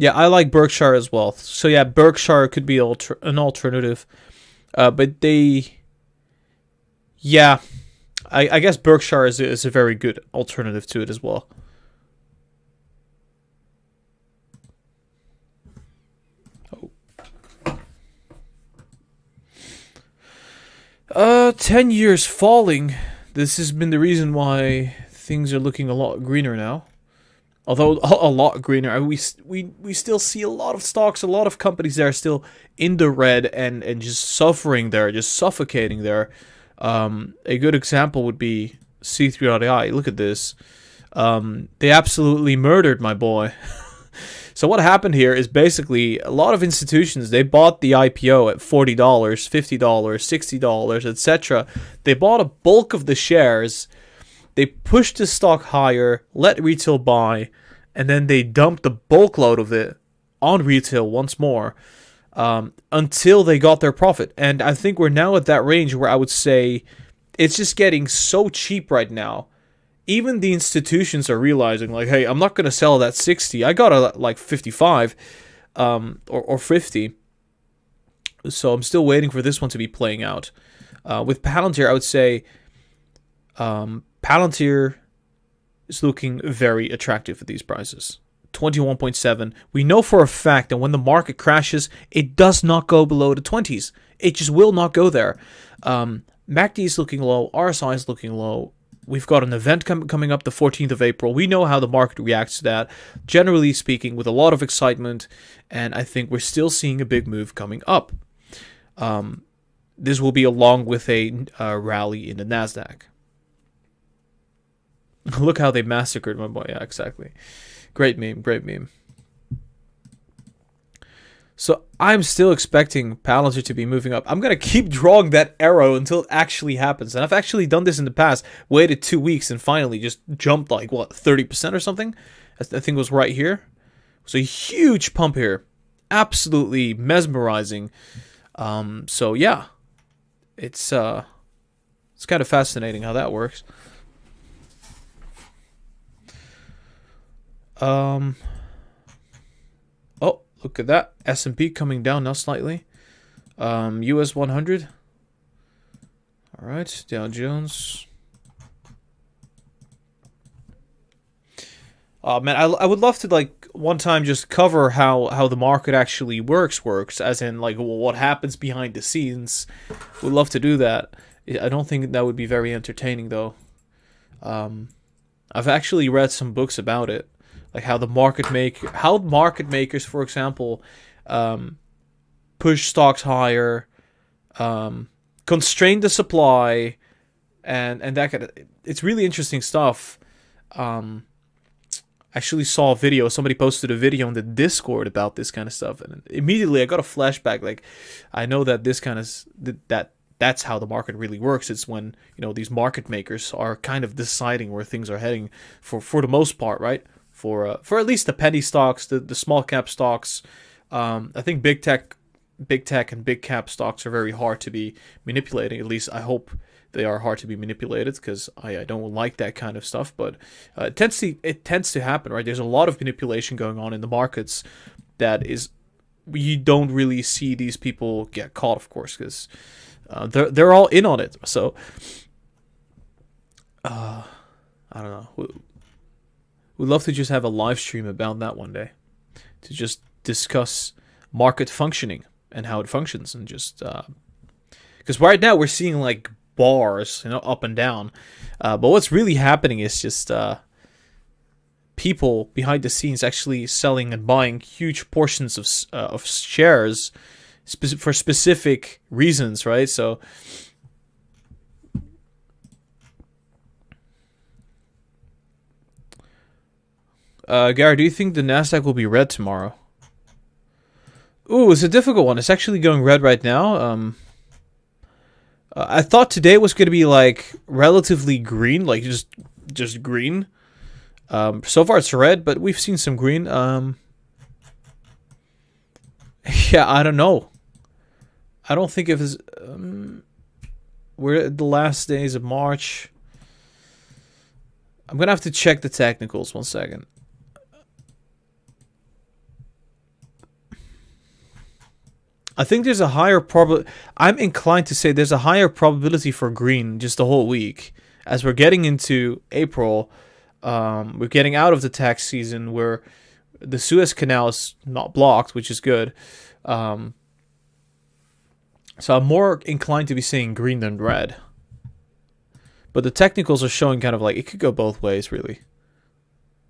Yeah, I like Berkshire as well. So yeah, Berkshire could be an alternative. But they... Yeah, I guess Berkshire is a very good alternative to it as well. 10 years falling. This has been the reason why things are looking a lot greener now. Although a lot greener, we still see a lot of stocks, a lot of companies that are still in the red and just suffering there, just suffocating there. A good example would be C3.ai. Look at this. They absolutely murdered my boy. So what happened here is basically a lot of institutions, they bought the IPO at $40, $50, $60, etc. They bought a bulk of the shares. They pushed the stock higher, let retail buy, and then they dumped the bulk load of it on retail once more until they got their profit. And I think we're now at that range where I would say it's just getting so cheap right now. Even the institutions are realizing, like, hey, I'm not going to sell that 60. I got it like 55 or 50. So I'm still waiting for this one to be playing out. With Palantir, I would say Palantir is looking very attractive at these prices. 21.7. We know for a fact that when the market crashes, it does not go below the 20s. It just will not go there. MACD is looking low. RSI is looking low. We've got an event coming up the 14th of April. We know how the market reacts to that, generally speaking, with a lot of excitement, and I think we're still seeing a big move coming up. This will be along with a rally in the NASDAQ. Look how they massacred my boy. Yeah, exactly. Great meme, great meme. So I'm still expecting Palantir to be moving up. I'm going to keep drawing that arrow until it actually happens. And I've actually done this in the past. Waited 2 weeks and finally just jumped like, what, 30% or something? I think it was right here. It was a huge pump here. Absolutely mesmerizing. So yeah. It's kind of fascinating how that works. Oh, look at that. S&P coming down now slightly. US 100. All right, Dow Jones. Man, I would love to like one time just cover how the market actually works, as in like what happens behind the scenes. Would love to do that. I don't think that would be very entertaining though. I've actually read some books about it, like how market makers, for example, push stocks higher, constrain the supply, and that kind of, it's really interesting stuff. Actually saw a video. Somebody posted a video on the Discord about this kind of stuff, and immediately I got a flashback. Like, I know that this kind of that's how the market really works. It's when these market makers are kind of deciding where things are heading for the most part, right? For at least the penny stocks, the small cap stocks. I think big tech and big cap stocks are very hard to be manipulating. At least I hope they are hard to be manipulated, because I don't like that kind of stuff. But it tends to happen, right? There's a lot of manipulation going on in the markets that is, you don't really see these people get caught, of course, because they're all in on it. So I don't know. We'd love to just have a live stream about that one day, to just discuss market functioning and how it functions, and just because right now we're seeing like bars, up and down, but what's really happening is just people behind the scenes actually selling and buying huge portions of shares for specific reasons, right? So Gara, do you think the Nasdaq will be red tomorrow? Ooh, it's a difficult one. It's actually going red right now. I thought today was going to be like relatively green, like just green. So far it's red, but we've seen some green. Yeah, I don't know. I don't think if it's we're at the last days of March. I'm gonna have to check the technicals. 1 second. I think there's a higher I'm inclined to say there's a higher probability for green just the whole week. As we're getting into April, we're getting out of the tax season where the Suez Canal is not blocked, which is good. So I'm more inclined to be saying green than red. But the technicals are showing kind of like it could go both ways, really.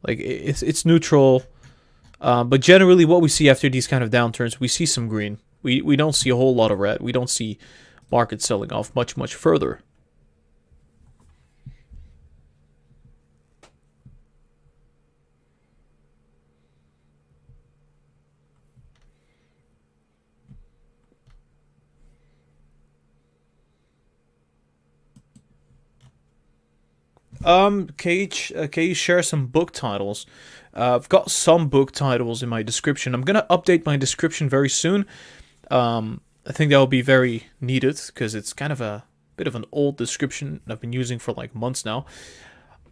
Like it's neutral. But generally what we see after these kind of downturns, we see some green. We don't see a whole lot of red. We don't see markets selling off much further. Can you share some book titles? I've got some book titles in my description. I'm gonna update my description very soon. I think that will be very needed, because it's kind of a bit of an old description I've been using for like months now.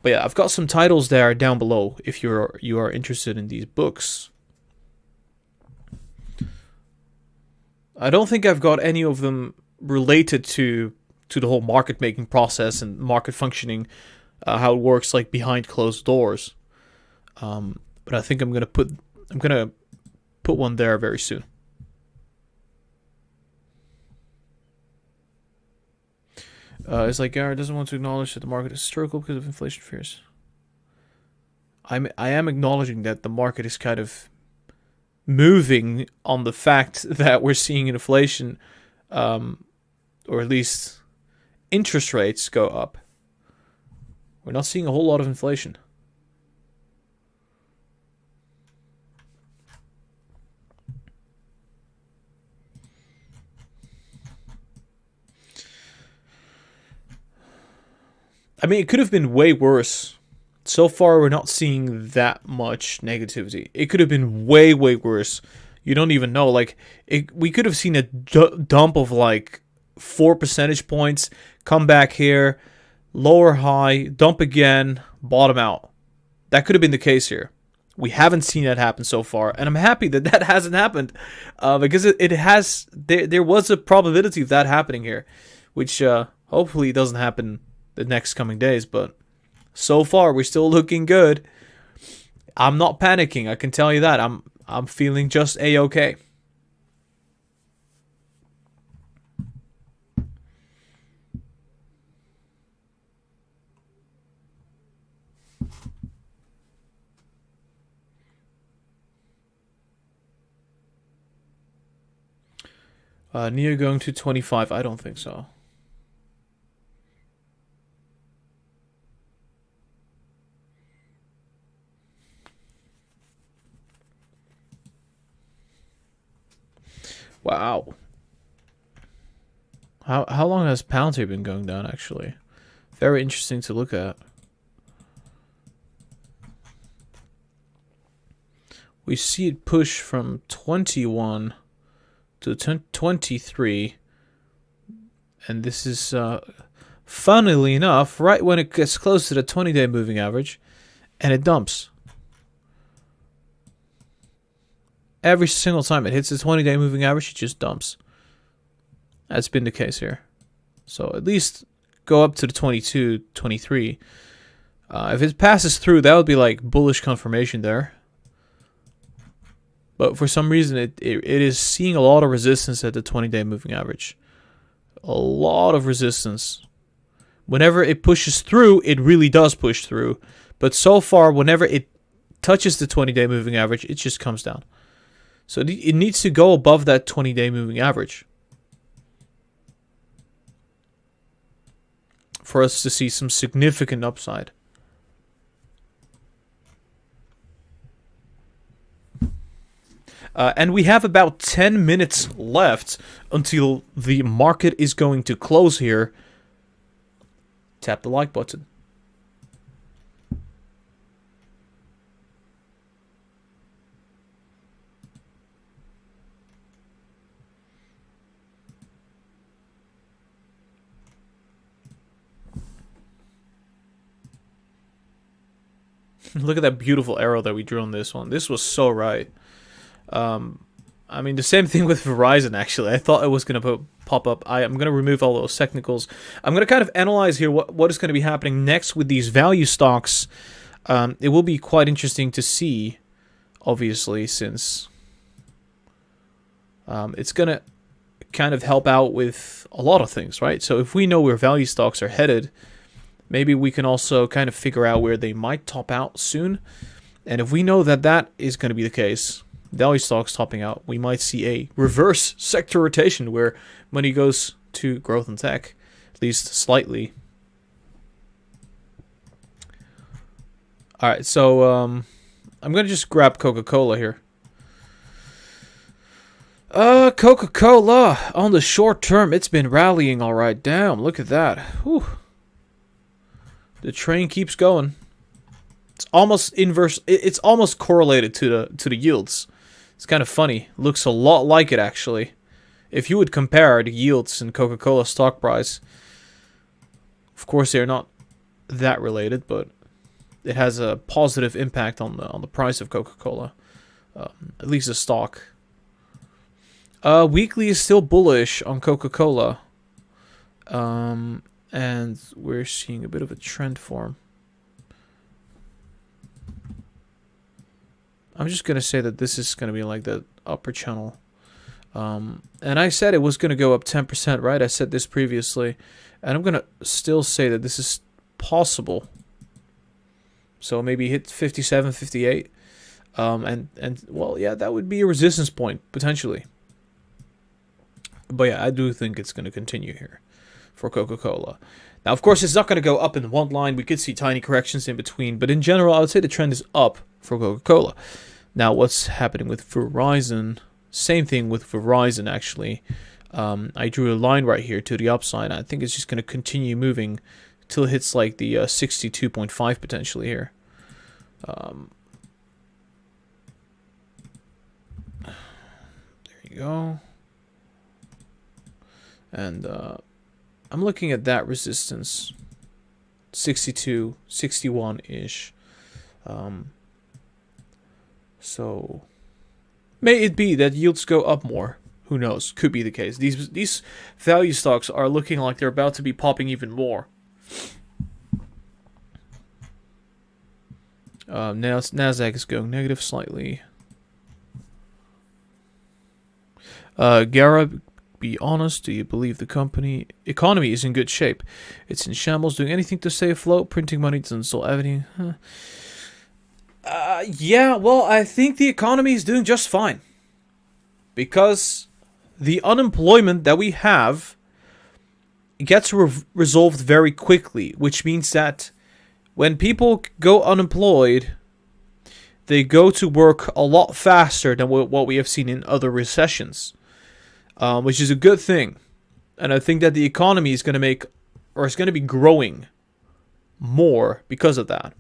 But yeah, I've got some titles there down below if you are interested in these books. I don't think I've got any of them related to the whole market making process and market functioning, how it works like behind closed doors. But I think I'm gonna put one there very soon. It's like Gara doesn't want to acknowledge that the market is historical because of inflation fears. I am acknowledging that the market is kind of moving on the fact that we're seeing inflation, or at least interest rates go up. We're not seeing a whole lot of inflation. I mean, it could have been way worse. So far, we're not seeing that much negativity. It could have been way worse. You don't even know. Like, we could have seen a dump of like 4 percentage points, come back here, lower high, dump again, bottom out. That could have been the case here. We haven't seen that happen so far, and I'm happy that that hasn't happened, because it has. There was a probability of that happening here, which hopefully doesn't happen the next coming days. But so far, we're still looking good. I'm not panicking. I can tell you that. I'm feeling just a-okay. Neo going to 25? I don't think so. Wow. How long has Palantir been going down, actually? Very interesting to look at. We see it push from 21 to 23. And this is, funnily enough, right when it gets close to the 20-day moving average. And it dumps. Every single time it hits the 20-day moving average, it just dumps. That's been the case here. So at least go up to the 22, 23. If it passes through, that would be like bullish confirmation there. But for some reason, it is seeing a lot of resistance at the 20-day moving average. A lot of resistance. Whenever it pushes through, it really does push through. But so far, whenever it touches the 20-day moving average, it just comes down. So it needs to go above that 20-day moving average for us to see some significant upside. And we have about 10 minutes left until the market is going to close here. Tap the like button. Look at that beautiful arrow that we drew on this one. This was so right. I mean, the same thing with Verizon, actually. I thought it was going to pop up. I'm going to remove all those technicals. I'm going to kind of analyze here what is going to be happening next with these value stocks. It will be quite interesting to see, obviously, since it's going to kind of help out with a lot of things, right? So if we know where value stocks are headed, maybe we can also kind of figure out where they might top out soon. And if we know that that is going to be the case, value stocks topping out, we might see a reverse sector rotation where money goes to growth and tech, at least slightly. All right, so I'm going to just grab Coca-Cola here. Coca-Cola, on the short term, it's been rallying all right. Damn, look at that. Whew. The train keeps going. It's almost inverse. It's almost correlated to the yields. It's kind of funny. Looks a lot like it, actually. If you would compare the yields in Coca-Cola stock price, of course they're not that related, but it has a positive impact on the price of Coca-Cola, at least the stock. Weekly is still bullish on Coca-Cola, and we're seeing a bit of a trend form. I'm just going to say that this is going to be like the upper channel. And I said it was going to go up 10%, right? I said this previously. And I'm going to still say that this is possible. So maybe hit 57, 58. And well, yeah, that would be a resistance point, potentially. But yeah, I do think it's going to continue here for Coca-Cola. Now, of course, it's not going to go up in one line. We could see tiny corrections in between. But in general, I would say the trend is up for Coca-Cola. Now, what's happening with Verizon? Same thing with Verizon, actually. I drew a line right here to the upside. I think it's just going to continue moving till it hits like the 62.5 potentially here. There you go. And I'm looking at that resistance. 62, 61-ish. So may it be that yields go up more. Who knows? Could be the case. These value stocks are looking like they're about to be popping even more. Now Nasdaq is going negative slightly. Gara, be honest. Do you believe the economy is in good shape? It's in shambles. Doing anything to stay afloat? Printing money doesn't solve everything. Yeah. Well, I think the economy is doing just fine because the unemployment that we have gets resolved very quickly, which means that when people go unemployed, they go to work a lot faster than what we have seen in other recessions, which is a good thing. And I think that the economy is going to is going to be growing more because of that.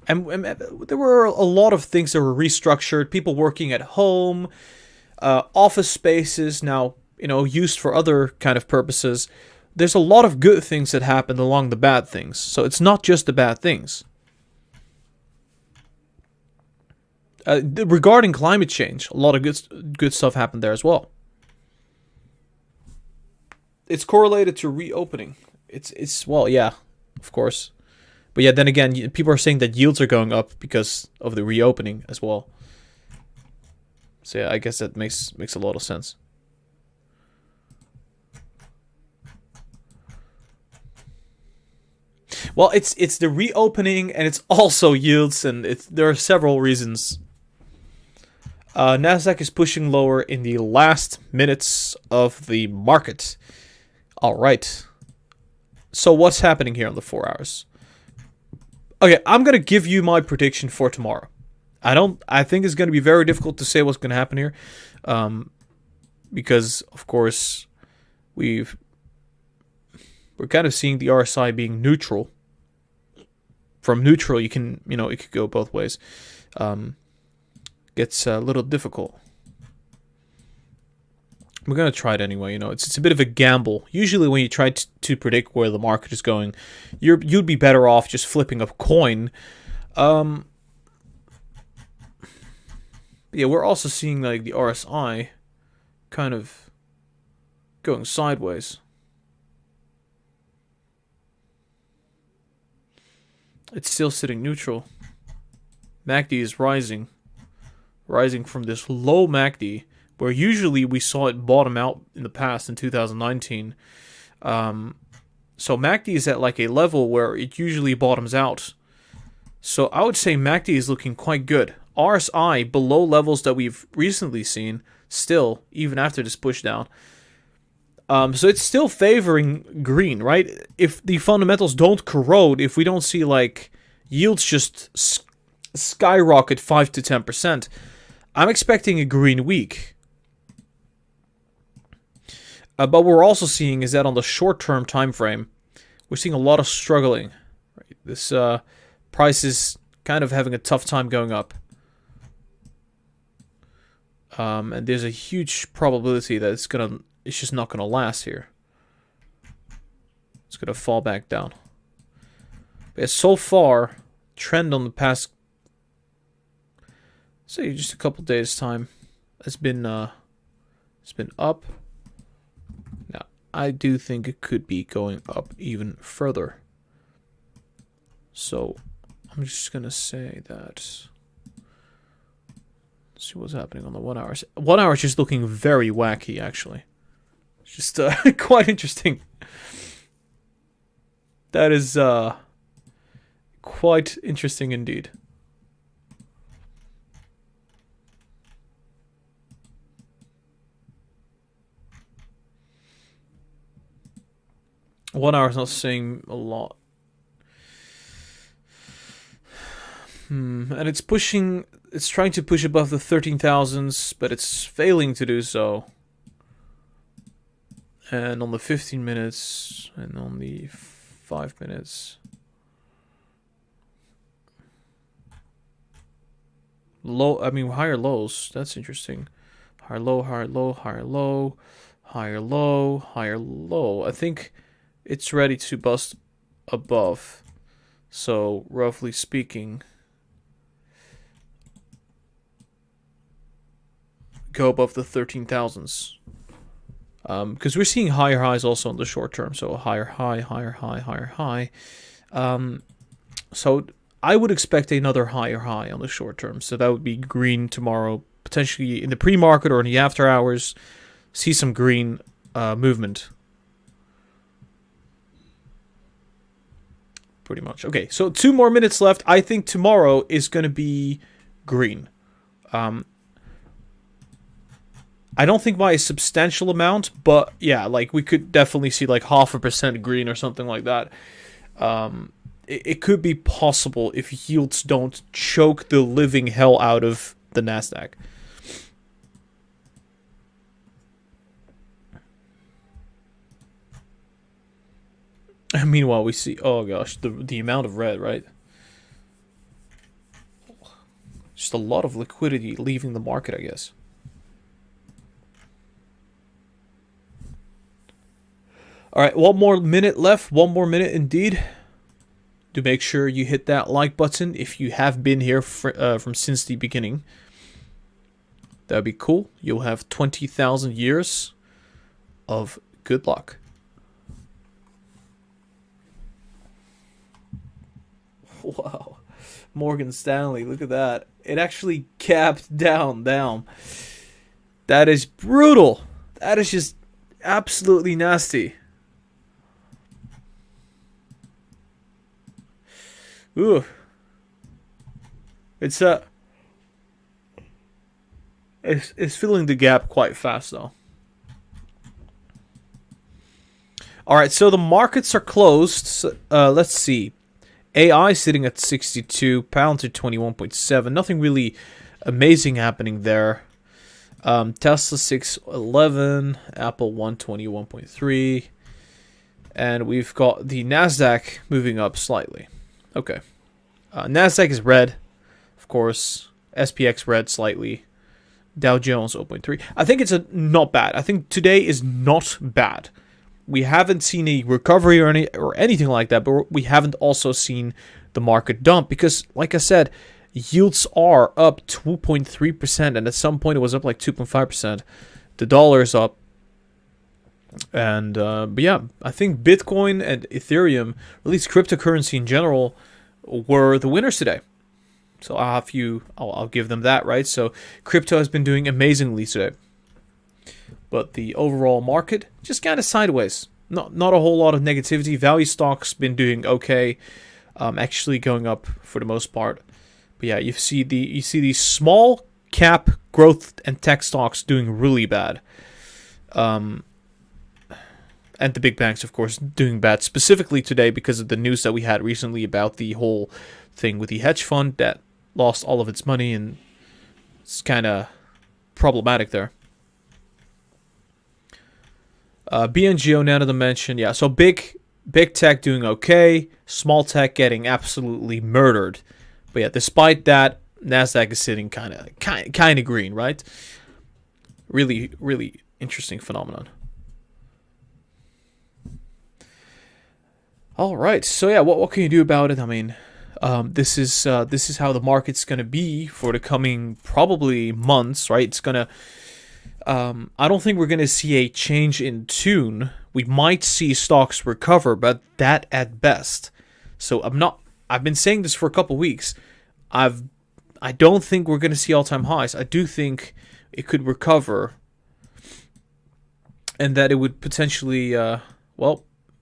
And there were a lot of things that were restructured. People working at home, office spaces now, used for other kind of purposes. There's a lot of good things that happened along the bad things. So it's not just the bad things. Regarding climate change, a lot of good stuff happened there as well. It's correlated to reopening. It's well, yeah, of course. But yeah, then again, people are saying that yields are going up because of the reopening as well. So yeah, I guess that makes a lot of sense. Well, it's the reopening and it's also yields, and there are several reasons. Nasdaq is pushing lower in the last minutes of the market. All right. So what's happening here on the 4 hours? Okay, I'm going to give you my prediction for tomorrow. I think it's going to be very difficult to say what's going to happen here. Because, of course, we're kind of seeing the RSI being neutral. From neutral, it could go both ways. Gets a little difficult. We're going to try it anyway. It's a bit of a gamble. Usually when you try to predict where the market is going, you'd be better off just flipping a coin. Yeah, we're also seeing like the RSI kind of going sideways. It's still sitting neutral. MACD is rising from this low MACD, where usually we saw it bottom out in the past in 2019. So MACD is at like a level where it usually bottoms out. So I would say MACD is looking quite good. RSI below levels that we've recently seen, still, even after this push down. So it's still favoring green, right? If the fundamentals don't corrode, if we don't see like yields just skyrocket 5 to 10%, I'm expecting a green week. But what we're also seeing is that on the short-term time frame, we're seeing a lot of struggling. Right? This price is kind of having a tough time going up. And there's a huge probability that it's just not gonna last here. It's gonna fall back down. But so far, trend on the past, say just a couple days time, it's been up. Now I do think it could be going up even further. So I'm just gonna say that. Let's see what's happening on the 1 hour. 1 hour is just looking very wacky, actually. It's just quite interesting. That is quite interesting indeed. One hour is not saying a lot. And it's trying to push above the 13,000s, but it's failing to do so. And on the 15 minutes and on the 5 minutes. Higher lows. That's interesting. Higher low, higher low, higher low, higher low, higher low. I think it's ready to bust above. So, roughly speaking, go above the 13,000s. Because we're seeing higher highs also on the short term. So a higher high, higher high, higher high. So I would expect another higher high on the short term. So that would be green tomorrow. Potentially in the pre-market or in the after hours. See some green movement. Pretty much. Okay, so 2 more minutes left. I think tomorrow is going to be green. I don't think by a substantial amount, but yeah, like we could definitely see like 0.5% green or something like that. It could be possible if yields don't choke the living hell out of the Nasdaq. And meanwhile, we see, oh gosh, the amount of red, right? Just a lot of liquidity leaving the market, I guess. All right, 1 more minute left. 1 more minute indeed. Do make sure you hit that like button if you have been here from since the beginning. That would be cool. You'll have 20,000 years of good luck. Wow. Morgan Stanley, look at that. It actually capped down. That is brutal. That is just absolutely nasty. Ooh. It's filling the gap quite fast though. All right, so the markets are closed. So, let's see. AI sitting at 62, Palantir 21.7. Nothing really amazing happening there. Tesla 611, Apple 121.3, and we've got the Nasdaq moving up slightly. Okay, Nasdaq is red, of course. SPX red slightly. Dow Jones 0.3. I think it's not bad. I think today is not bad. We haven't seen a recovery or anything like that, but we haven't also seen the market dump because, like I said, yields are up 2.3%, and at some point it was up like 2.5%. The dollar is up, and but yeah, I think Bitcoin and Ethereum, or at least cryptocurrency in general, were the winners today. So I'll give them that, right? So crypto has been doing amazingly today. But the overall market just kind of sideways. Not a whole lot of negativity. Value stocks been doing okay, actually going up for the most part. But yeah, you see these small cap growth and tech stocks doing really bad. And the big banks, of course, doing bad. Specifically today because of the news that we had recently about the whole thing with the hedge fund that lost all of its money, and it's kind of problematic there. BNGO, none of them mentioned. Yeah, so big tech doing okay. Small tech getting absolutely murdered. But yeah, despite that, Nasdaq is sitting kind of green, right? Really, really interesting phenomenon. All right, so yeah, what can you do about it? I mean, this is how the market's gonna be for the coming probably months, right? It's gonna. I don't think we're going to see a change in tune. We might see stocks recover, but that at best. So I've been saying this for a couple weeks. I don't think we're going to see all-time highs. I do think it could recover, and that it would potentially,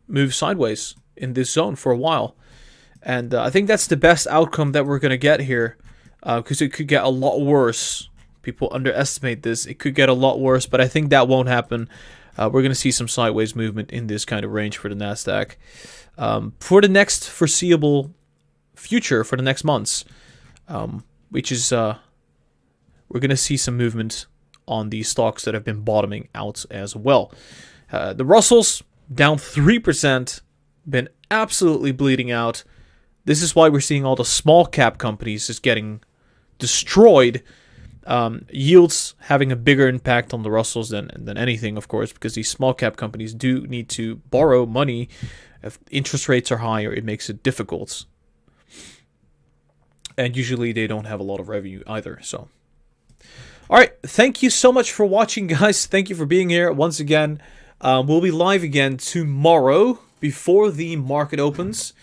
move sideways in this zone for a while. And I think that's the best outcome that we're going to get here, because it could get a lot worse. People underestimate this. It could get a lot worse, but I think that won't happen. We're going to see some sideways movement in this kind of range for the Nasdaq. For the next foreseeable future, for the next months, which is we're going to see some movement on these stocks that have been bottoming out as well. The Russells down 3%, been absolutely bleeding out. This is why we're seeing all the small cap companies just getting destroyed. Yields having a bigger impact on the Russells than anything, of course, because these small cap companies do need to borrow money. If interest rates are higher, it makes it difficult. And usually they don't have a lot of revenue either. So, All right, thank you so much for watching, guys. Thank you for being here once again. We'll be live again tomorrow before the market opens.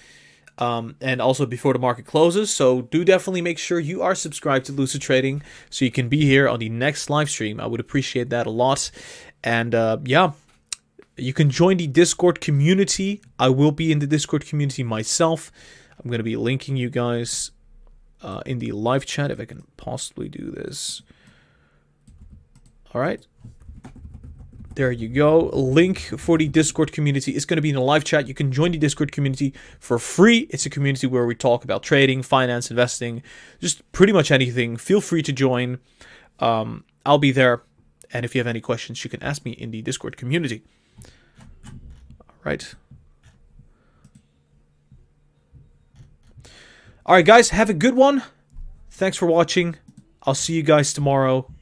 And also before the market closes. So do definitely make sure you are subscribed to Lucid Trading so you can be here on the next live stream. I would appreciate that a lot. And yeah, you can join the Discord community. I will be in the Discord community myself. I'm going to be linking you guys in the live chat if I can possibly do this. All right. There you go. Link for the Discord community is going to be in the live chat. You can join the Discord community for free. It's a community where we talk about trading, finance, investing, just pretty much anything. Feel free to join. I'll be there. And if you have any questions, you can ask me in the Discord community. All right. All right, guys. Have a good one. Thanks for watching. I'll see you guys tomorrow.